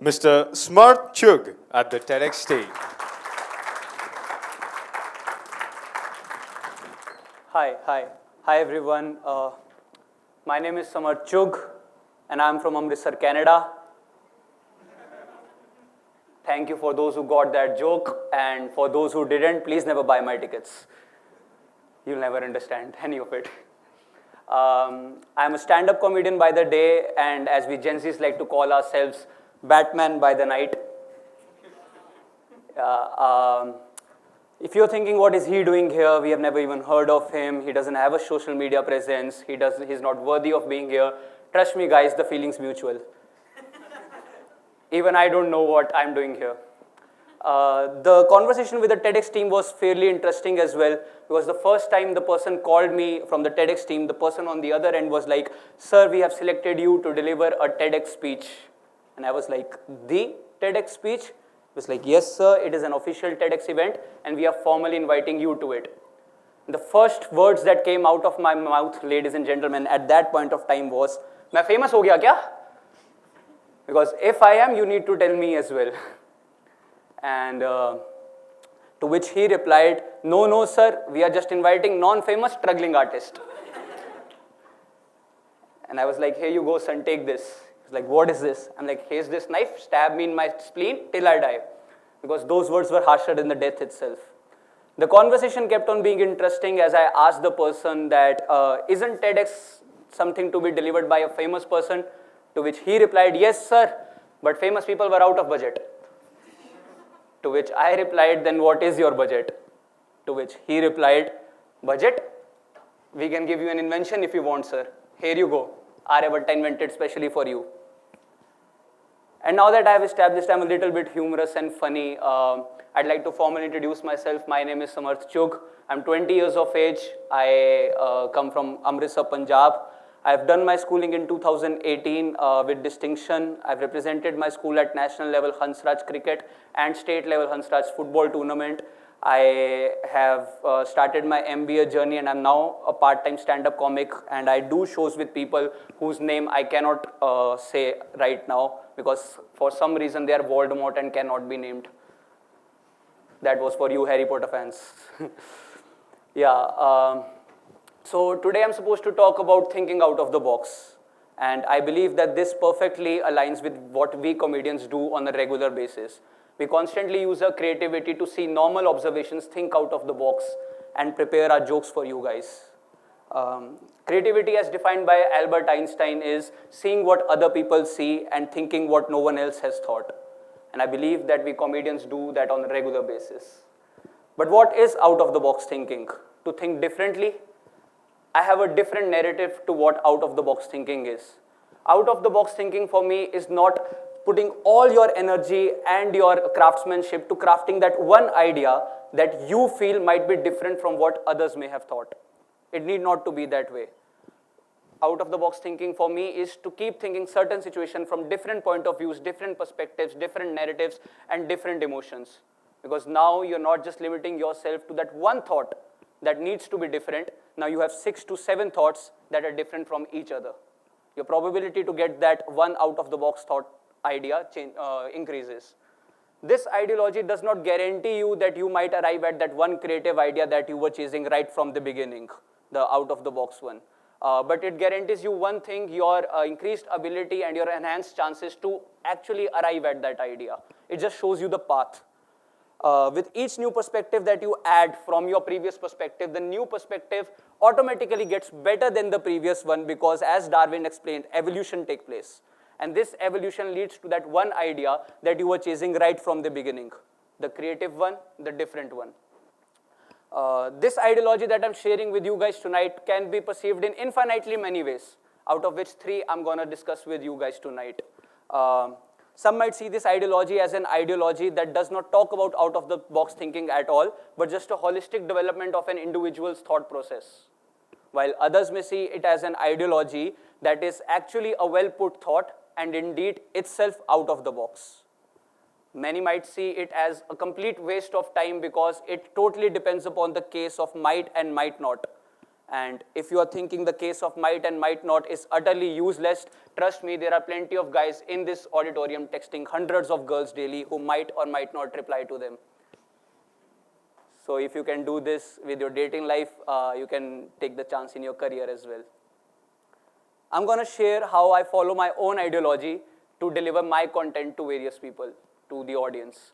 Mr. Smarth Chugh at the TEDx stage. Hi everyone. My name is Samarth Chugh and I'm from Amritsar, Canada. Thank you for those who got that joke, and for those who didn't, please never buy my tickets. You'll never understand any of it. I'm a stand-up comedian by the day, and as we Gen Zs like to call ourselves, Batman by the night. If you're thinking, what is he doing here? We have never even heard of him. He doesn't have a social media presence. He's not worthy of being here. Trust me, guys, the feeling's mutual. Even I don't know what I'm doing here. The conversation with the TEDx team was fairly interesting as well, because the first time the person called me from the TEDx team, the person on the other end was like, "Sir, we have selected you to deliver a TEDx speech." And I was like, "The TEDx speech?" He was like, "Yes, sir, it is an official TEDx event, and we are formally inviting you to it." The first words that came out of my mouth, ladies and gentlemen, at that point of time was, "मैं famous हो गया क्या?" Because if I am, you need to tell me as well. And to which he replied, no, sir, we are just inviting non-famous struggling artists." And I was like, "Here you go, son, take this." He's like, "What is this?" I'm like, "Here's this knife, stab me in my spleen till I die." Because those words were harsher than the death itself. The conversation kept on being interesting as I asked the person that, "Isn't TEDx something to be delivered by a famous person?" To which he replied, "Yes, sir, but famous people were out of budget." To which I replied, "Then what is your budget?" To which he replied, "Budget? We can give you an invention if you want, sir. Here you go. Aryabhatta invented specially for you." And now that I have established I'm a little bit humorous and funny, I'd like to formally introduce myself. My name is Samarth Chugh. I'm 20 years of age. I come from Amritsar, Punjab. I've done my schooling in 2018 with distinction. I've represented my school at national level Hansraj cricket and state level Hansraj football tournament. I have started my MBA journey, and I'm now a part-time stand-up comic, and I do shows with people whose name I cannot say right now because for some reason they are Voldemort and cannot be named. That was for you Harry Potter fans. Yeah. So today I'm supposed to talk about thinking out of the box, and I believe that this perfectly aligns with what we comedians do on a regular basis. We constantly use our creativity to see normal observations, think out of the box, and prepare our jokes for you guys. Creativity, as defined by Albert Einstein, is seeing what other people see and thinking what no one else has thought. And I believe that we comedians do that on a regular basis. But what is out of the box thinking? To think differently? I have a different narrative to what out of the box thinking is. Out of the box thinking for me is not putting all your energy and your craftsmanship to crafting that one idea that you feel might be different from what others may have thought. It need not to be that way. Out of the box thinking for me is to keep thinking certain situations from different point of views, different perspectives, different narratives, and different emotions. Because now you're not just limiting yourself to that one thought that needs to be different. Now you have 6 to 7 thoughts that are different from each other. Your probability to get that one out of the box thought idea increases. This ideology does not guarantee you that you might arrive at that one creative idea that you were chasing right from the beginning, the out of the box one. But it guarantees you one thing, your increased ability and your enhanced chances to actually arrive at that idea. It just shows you the path. With each new perspective that you add from your previous perspective, the new perspective automatically gets better than the previous one because, as Darwin explained, evolution takes place. And this evolution leads to that one idea that you were chasing right from the beginning. The creative one, the different one. This ideology that I'm sharing with you guys tonight can be perceived in infinitely many ways, out of which 3 I'm going to discuss with you guys tonight. Some might see this ideology as an ideology that does not talk about out-of-the-box thinking at all, but just a holistic development of an individual's thought process. While others may see it as an ideology that is actually a well-put thought and indeed itself out of the box. Many might see it as a complete waste of time because it totally depends upon the case of might and might not. And if you are thinking the case of might and might not is utterly useless, trust me, there are plenty of guys in this auditorium texting hundreds of girls daily who might or might not reply to them. So if you can do this with your dating life, you can take the chance in your career as well. I'm going to share how I follow my own ideology to deliver my content to various people, to the audience.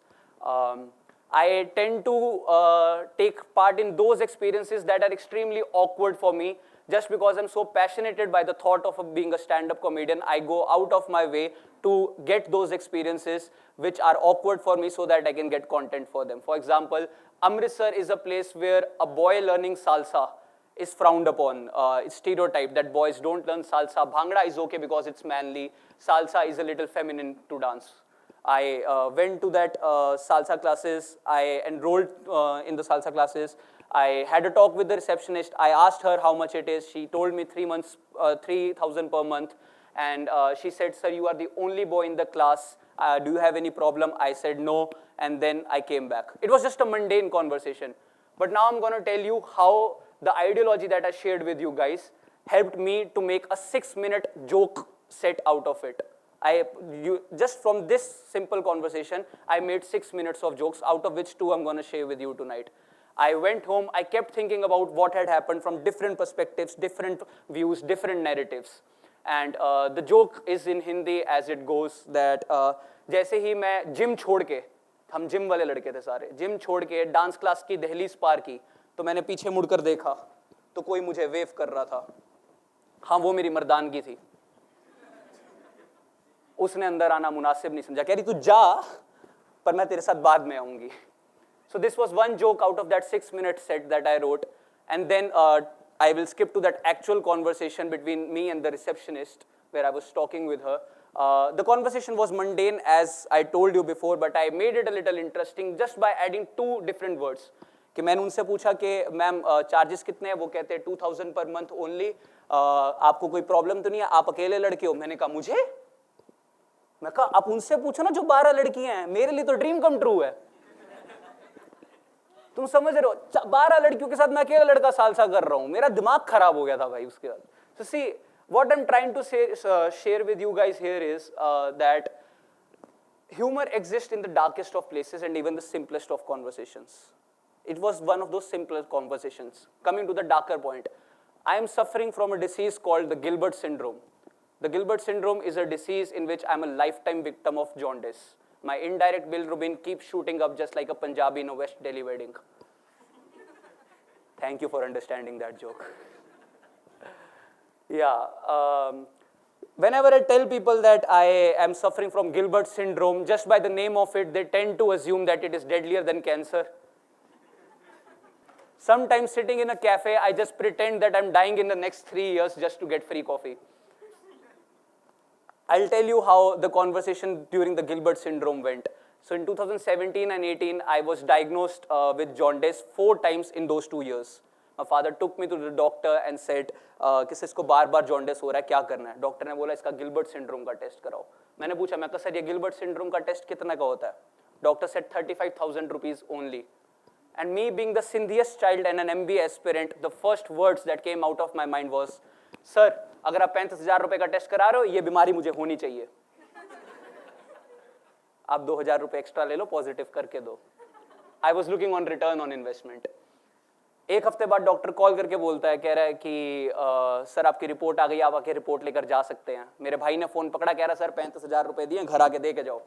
I tend to take part in those experiences that are extremely awkward for me. Just because I'm so passionate by the thought of being a stand-up comedian, I go out of my way to get those experiences which are awkward for me so that I can get content for them. For example, Amritsar is a place where a boy learning salsa is frowned upon. It's stereotyped that boys don't learn salsa. Bhangra is okay because it's manly. Salsa is a little feminine to dance. I went to that salsa classes. I enrolled in the salsa classes. I had a talk with the receptionist. I asked her how much it is. She told me 3 months, 3,000 per month. And she said, sir, you are the only boy in the class. Do you have any problem? I said no. And then I came back. It was just a mundane conversation. But now I'm going to tell you how the ideology that I shared with you guys helped me to make a 6-minute joke set out of it. Just from this simple conversation, I made 6 minutes of jokes, out of which 2 I'm going to share with you tonight. I went home, I kept thinking about what had happened from different perspectives, different views, different narratives. And the joke is in Hindi as it goes that जैसे ही मैं gym छोड़ के, हम gym वाले लड़के थे सारे, gym छोड़ के डांस क्लास की दहलीज पार की, तो मैंने पीछे मुड़कर देखा, तो कोई मुझे वेव कर रहा था. हाँ, वो मेरी मर्दानगी थी. उसने अंदर आना मुनासिब नहीं समझा, कह रही तू जा, पर मैं तेरे साथ बाद में आऊंगी. So this was one joke out of that 6-minute set that I wrote, and then I will skip to that actual conversation between me and the receptionist where I was talking with her. The conversation was mundane as I told you before, but I made it a little interesting just by adding 2 different words. कि मैंने उनसे पूछा कि ma'am charges कितने हैं, वो कहते हैं 2000 पर मंथ ओनली, आपको कोई प्रॉब्लम तो नहीं है, आप अकेले लड़के हो. मैंने कहा मुझे, मैं कहा आप उनसे पूछो ना जो 12 लड़कियां हैं, मेरे लिए तो ड्रीम कम ट्रू है. तुम समझ रहे हो, 12 लड़कियों के साथ मैं अकेला लड़का सालसा कर रहा हूं, मेरा दिमाग खराब हो गया था भाई उसके बाद. So see, what I'm trying to say, share with you guys here is that humor exists in the darkest of places and even the simplest of conversations. It was one of those simpler conversations. Coming to the darker point, I am suffering from a disease called the Gilbert syndrome. The Gilbert syndrome is a disease in which I'm a lifetime victim of jaundice. My indirect bilirubin keeps shooting up just like a Punjabi in a West Delhi wedding. Thank you for understanding that joke. Yeah. Whenever I tell people that I am suffering from Gilbert syndrome, just by the name of it, they tend to assume that it is deadlier than cancer. Sometimes sitting in a cafe, I just pretend that I'm dying in the next 3 years just to get free coffee. I'll tell you how the conversation during the Gilbert syndrome went. So in 2017 and 18, I was diagnosed with jaundice 4 times in those 2 years. My father took me to the doctor and said, कि इसको बार-बार jaundice हो रहा है, क्या करना है? Doctor ने बोला इसका Gilbert syndrome का टेस्ट कराओ. मैंने पूछा, मैं कहा सर ये Gilbert syndrome का टेस्ट कितना का होता है? Doctor said 35,000 rupees only. And me being the Sindhiest child and an MBA aspirant, the first words that came out of my mind was, sir अगर आप 35,000 रुपए का टेस्ट करा रहे हो, ये बीमारी मुझे होनी चाहिए. आप 2,000 रुपए एक्स्ट्रा ले लो, पॉजिटिव करके दो. I was looking on return on investment. 1 हफ्ते बाद डॉक्टर कॉल करके बोलता है, कह रहा है कि सर आपकी रिपोर्ट आ गई, आप आके रिपोर्ट लेकर जा सकते हैं. मेरे भाई ने फोन पकड़ा, कह रहा सर 35,000 रुपए दिए, घर आके दे के जाओ.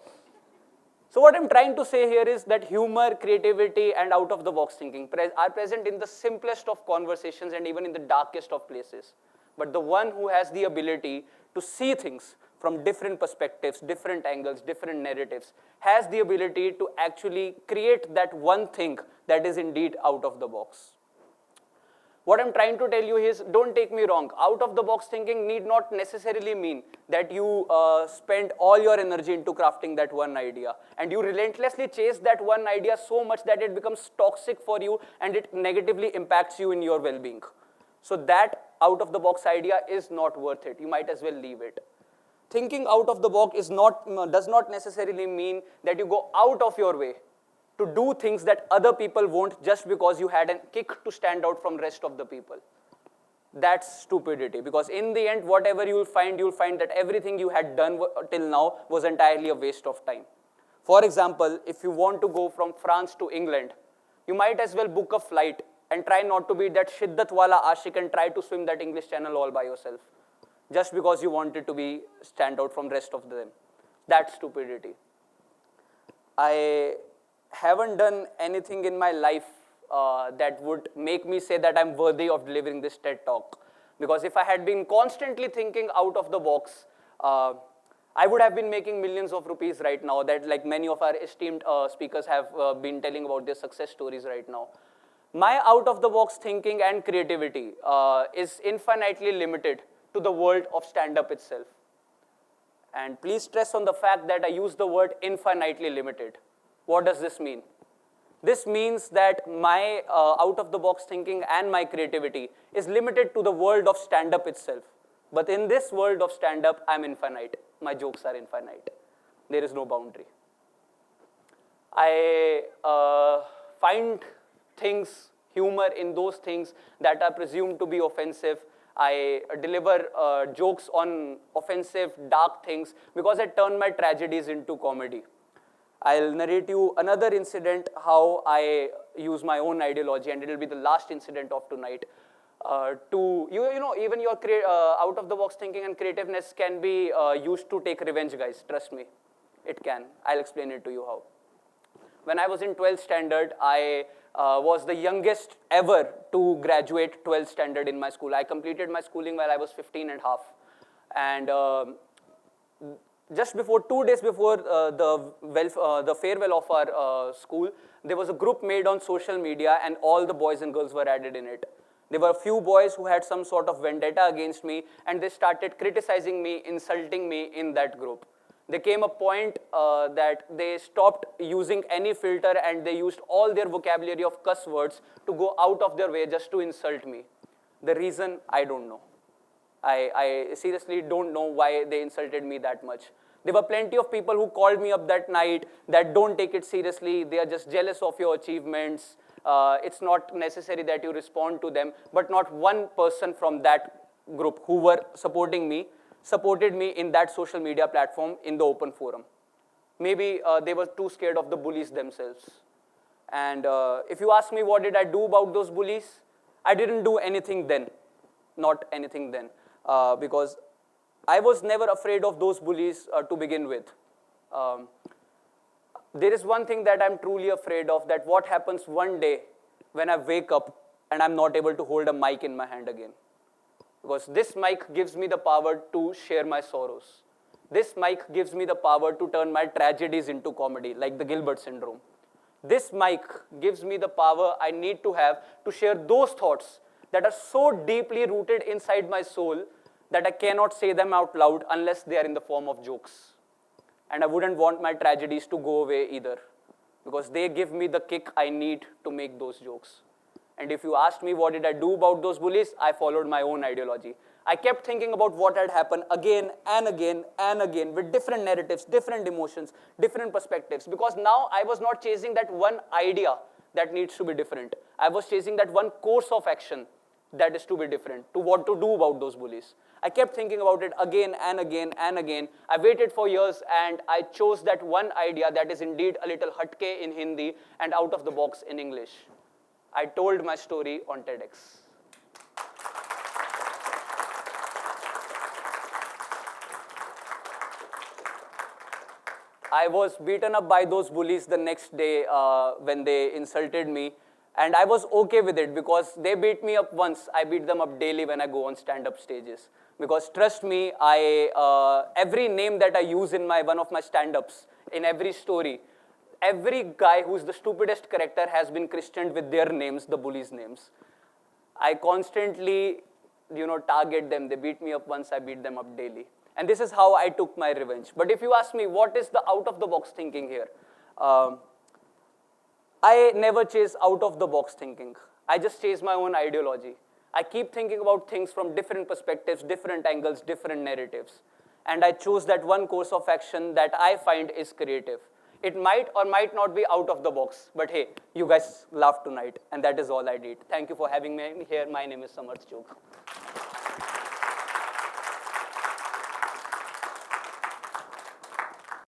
So what I'm trying to say here is that humor, creativity, and out-of-the-box thinking are present in the simplest of conversations and even in the darkest of places. But the one who has the ability to see things from different perspectives, different angles, different narratives, has the ability to actually create that one thing that is indeed out of the box. What I'm trying to tell you is, don't take me wrong, out-of-the-box thinking need not necessarily mean that you spend all your energy into crafting that one idea, and you relentlessly chase that one idea so much that it becomes toxic for you and it negatively impacts you in your well-being. So that out-of-the-box idea is not worth it. You might as well leave it. Thinking out of the box does not necessarily mean that you go out of your way to do things that other people won't just because you had a kick to stand out from rest of the people. That's stupidity, because in the end, whatever you'll find that everything you had done till now was entirely a waste of time. For example, if you want to go from France to England, you might as well book a flight and try not to be that Shiddat wala ashik and try to swim that English Channel all by yourself, just because you wanted to be stand out from rest of them. That's stupidity. I haven't done anything in my life that would make me say that I'm worthy of delivering this TED Talk. Because if I had been constantly thinking out of the box, I would have been making millions of rupees right now, that like many of our esteemed speakers have been telling about their success stories right now. My out of the box thinking and creativity is infinitely limited to the world of stand-up itself. And please stress on the fact that I use the word infinitely limited. What does this mean? This means that my out-of-the-box thinking and my creativity is limited to the world of stand-up itself. But in this world of stand-up, I'm infinite. My jokes are infinite. There is no boundary. I find things, humor in those things that are presumed to be offensive. I deliver jokes on offensive, dark things because I turn my tragedies into comedy. I'll narrate you another incident how I use my own ideology, and it'll be the last incident of tonight. Even your out-of-the-box thinking and creativeness can be used to take revenge, guys. Trust me, it can. I'll explain it to you how. When I was in 12th standard, I was the youngest ever to graduate 12th standard in my school. I completed my schooling while I was 15 and a half. And just before, 2 days before the farewell of our school, there was a group made on social media and all the boys and girls were added in it. There were a few boys who had some sort of vendetta against me, and they started criticizing me, insulting me in that group. There came a point that they stopped using any filter and they used all their vocabulary of cuss words to go out of their way just to insult me. The reason, I don't know. I seriously don't know why they insulted me that much. There were plenty of people who called me up that night that don't take it seriously, they are just jealous of your achievements, it's not necessary that you respond to them, but not one person from that group who were supported me in that social media platform in the open forum. Maybe they were too scared of the bullies themselves. And if you ask me what did I do about those bullies, I didn't do anything then, not anything then. Because I was never afraid of those bullies to begin with. There is one thing that I'm truly afraid of, that what happens one day when I wake up and I'm not able to hold a mic in my hand again. Because this mic gives me the power to share my sorrows. This mic gives me the power to turn my tragedies into comedy, like the Gilbert syndrome. This mic gives me the power I need to have to share those thoughts that are so deeply rooted inside my soul that I cannot say them out loud unless they are in the form of jokes. And I wouldn't want my tragedies to go away either, because they give me the kick I need to make those jokes. And if you asked me what did I do about those bullies, I followed my own ideology. I kept thinking about what had happened again and again and again with different narratives, different emotions, different perspectives, because now I was not chasing that one idea that needs to be different. I was chasing that one course of action that is to be different, to what to do about those bullies. I kept thinking about it again and again and again. I waited for years and I chose that one idea that is indeed a little hatke in Hindi and out of the box in English. I told my story on TEDx. I was beaten up by those bullies the next day when they insulted me. And I was okay with it because they beat me up once. I beat them up daily when I go on stand-up stages. Because trust me, every name that I use in one of my stand-ups, in every story, every guy who's the stupidest character has been christened with their names, the bullies' names. I constantly, target them. They beat me up once, I beat them up daily. And this is how I took my revenge. But if you ask me, what is the out-of-the-box thinking here? I never chase out-of-the-box thinking. I just chase my own ideology. I keep thinking about things from different perspectives, different angles, different narratives. And I choose that one course of action that I find is creative. It might or might not be out of the box, but hey, you guys laughed tonight, and that is all I did. Thank you for having me here. My name is Samarth Chugh.